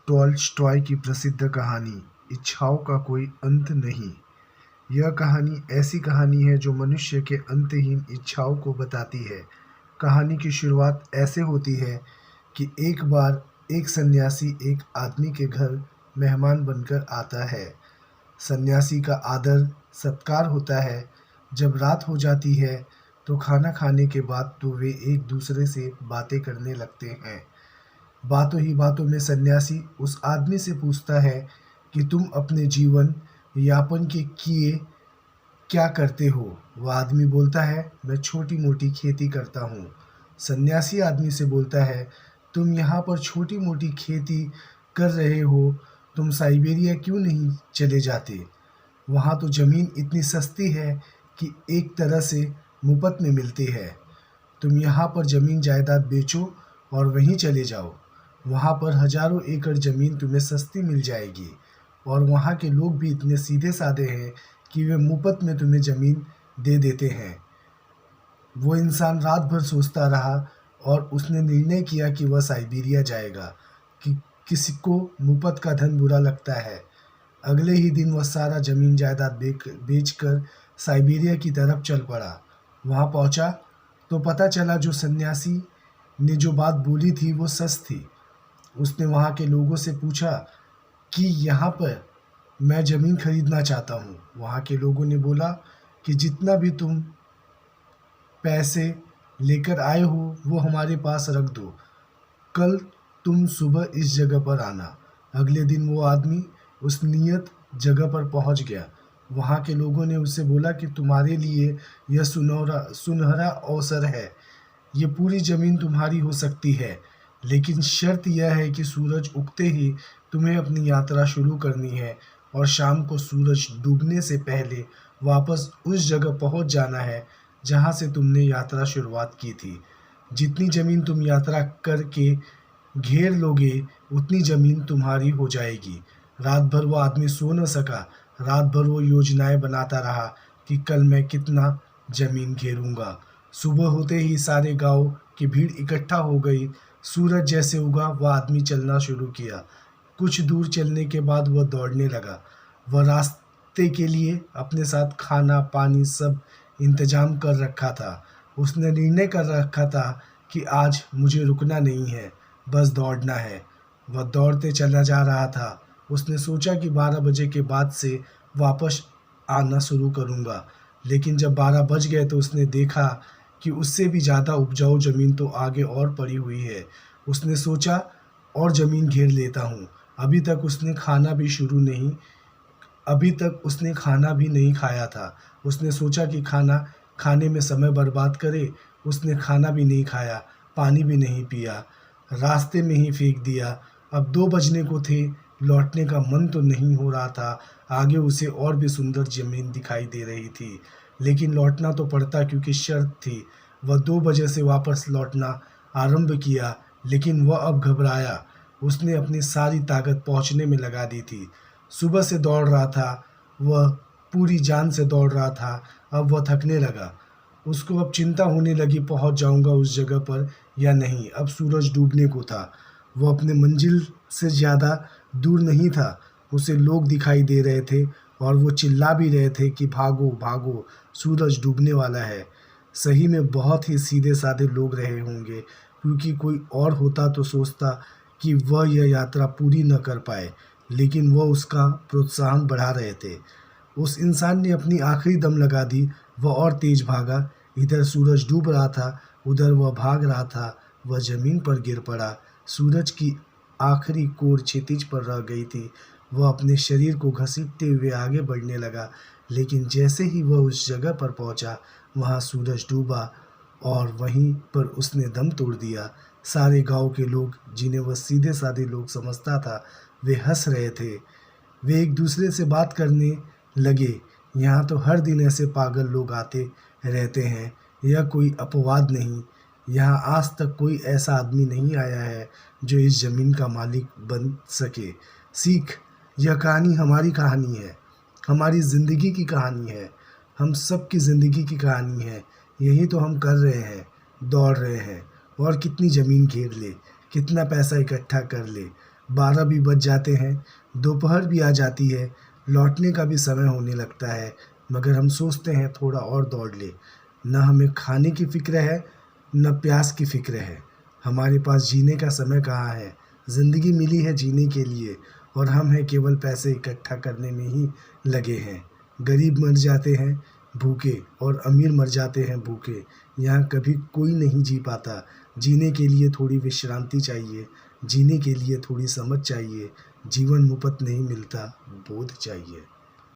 Tolstoy की प्रसिद्ध कहानी इच्छाओं का कोई अंत नहीं। यह कहानी ऐसी कहानी है जो मनुष्य के अंतहीन इच्छाओं को बताती है। कहानी की शुरुआत ऐसे होती है कि एक बार एक सन्यासी एक आदमी के घर मेहमान बनकर आता है। सन्यासी का आदर सत्कार होता है। जब रात हो जाती है तो खाना खाने के बाद तो वे एक दूसरे से बातें करने लगते हैं। बातों ही बातों में सन्यासी उस आदमी से पूछता है कि तुम अपने जीवन यापन के किए क्या करते हो। वह आदमी बोलता है, मैं छोटी मोटी खेती करता हूँ। सन्यासी आदमी से बोलता है, तुम यहाँ पर छोटी मोटी खेती कर रहे हो, तुम साइबेरिया क्यों नहीं चले जाते। वहाँ तो ज़मीन इतनी सस्ती है कि एक तरह से मुफ्त में मिलती है। तुम यहाँ पर ज़मीन जायदाद बेचो और वहीं चले जाओ। वहाँ पर हजारों एकड़ ज़मीन तुम्हें सस्ती मिल जाएगी और वहाँ के लोग भी इतने सीधे साधे हैं कि वे मुफ्त में तुम्हें ज़मीन दे देते हैं। वो इंसान रात भर सोचता रहा और उसने निर्णय किया कि वह साइबेरिया जाएगा, कि किसी को मुफ्त का धन बुरा लगता है। अगले ही दिन वह सारा ज़मीन जायदाद बेचकर साइबेरिया की तरफ चल पड़ा। वहाँ पहुँचा तो पता चला जो सन्यासी ने जो बात बोली थी वो सच थी। उसने वहाँ के लोगों से पूछा कि यहाँ पर मैं ज़मीन खरीदना चाहता हूँ। वहाँ के लोगों ने बोला कि जितना भी तुम पैसे लेकर आए हो वो हमारे पास रख दो, कल तुम सुबह इस जगह पर आना। अगले दिन वो आदमी उस नियत जगह पर पहुंच गया। वहाँ के लोगों ने उससे बोला कि तुम्हारे लिए यह सुनहरा अवसर है, ये पूरी ज़मीन तुम्हारी हो सकती है, लेकिन शर्त यह है कि सूरज उगते ही तुम्हें अपनी यात्रा शुरू करनी है और शाम को सूरज डूबने से पहले वापस उस जगह पहुंच जाना है जहां से तुमने यात्रा शुरुआत की थी। जितनी ज़मीन तुम यात्रा करके घेर लोगे उतनी ज़मीन तुम्हारी हो जाएगी। रात भर वो आदमी सो न सका। रात भर वो योजनाएं बनाता रहा कि कल मैं कितना ज़मीन घेरूंगा। सुबह होते ही सारे गांव की भीड़ इकट्ठा हो गई। सूरज जैसे उगा वह आदमी चलना शुरू किया। कुछ दूर चलने के बाद वह दौड़ने लगा। वह रास्ते के लिए अपने साथ खाना पानी सब इंतजाम कर रखा था। उसने निर्णय कर रखा था कि आज मुझे रुकना नहीं है, बस दौड़ना है। वह दौड़ते चला जा रहा था। उसने सोचा कि 12 बजे के बाद से वापस आना शुरू करूँगा, लेकिन जब 12 बज गए तो उसने देखा कि उससे भी ज़्यादा उपजाऊ ज़मीन तो आगे और पड़ी हुई है। उसने सोचा और ज़मीन घेर लेता हूँ। अभी तक उसने खाना भी नहीं खाया था। उसने सोचा कि खाना खाने में समय बर्बाद करे। उसने खाना भी नहीं खाया, पानी भी नहीं पिया, रास्ते में ही फेंक दिया। अब 2 बजने को थे। लौटने का मन तो नहीं हो रहा था। आगे उसे और भी सुंदर ज़मीन दिखाई दे रही थी, लेकिन लौटना तो पड़ता क्योंकि शर्त थी। वह 2 बजे से वापस लौटना आरंभ किया, लेकिन वह अब घबराया। उसने अपनी सारी ताकत पहुंचने में लगा दी थी। सुबह से दौड़ रहा था, वह पूरी जान से दौड़ रहा था। अब वह थकने लगा। उसको अब चिंता होने लगी, पहुंच जाऊंगा उस जगह पर या नहीं। अब सूरज डूबने को था। वह अपने मंजिल से ज़्यादा दूर नहीं था। उसे लोग दिखाई दे रहे थे और वो चिल्ला भी रहे थे कि भागो भागो, सूरज डूबने वाला है। सही में बहुत ही सीधे साधे लोग रहे होंगे, क्योंकि कोई और होता तो सोचता कि वह यह यात्रा पूरी न कर पाए, लेकिन वह उसका प्रोत्साहन बढ़ा रहे थे। उस इंसान ने अपनी आखिरी दम लगा दी। वह और तेज भागा। इधर सूरज डूब रहा था, उधर वह भाग रहा था। वह ज़मीन पर गिर पड़ा। सूरज की आखिरी कोर क्षितिज पर रह गई थी। वह अपने शरीर को घसीटते हुए आगे बढ़ने लगा, लेकिन जैसे ही वह उस जगह पर पहुंचा, वहां सूरज डूबा और वहीं पर उसने दम तोड़ दिया। सारे गांव के लोग, जिन्हें वह सीधे साधे लोग समझता था, वे हंस रहे थे। वे एक दूसरे से बात करने लगे, यहाँ तो हर दिन ऐसे पागल लोग आते रहते हैं, यह कोई अपवाद नहीं। यहाँ आज तक कोई ऐसा आदमी नहीं आया है जो इस ज़मीन का मालिक बन सके। सीख, यह कहानी हमारी कहानी है, हमारी ज़िंदगी की कहानी है, हम सब की ज़िंदगी की कहानी है। यही तो हम कर रहे हैं, दौड़ रहे हैं। और कितनी ज़मीन घेर ले, कितना पैसा इकट्ठा कर ले, 12 भी बज जाते हैं, दोपहर भी आ जाती है, लौटने का भी समय होने लगता है, मगर हम सोचते हैं थोड़ा और दौड़ ले। न हमें खाने की फ़िक्र है, न प्यास की फ़िक्र है। हमारे पास जीने का समय कहाँ है? ज़िंदगी मिली है जीने के लिए और हम हैं केवल पैसे इकट्ठा करने में ही लगे हैं। गरीब मर जाते हैं भूखे और अमीर मर जाते हैं भूखे। यहाँ कभी कोई नहीं जी पाता। जीने के लिए थोड़ी विश्रांति चाहिए, जीने के लिए थोड़ी समझ चाहिए। जीवन मुफ्त नहीं मिलता, बोध चाहिए।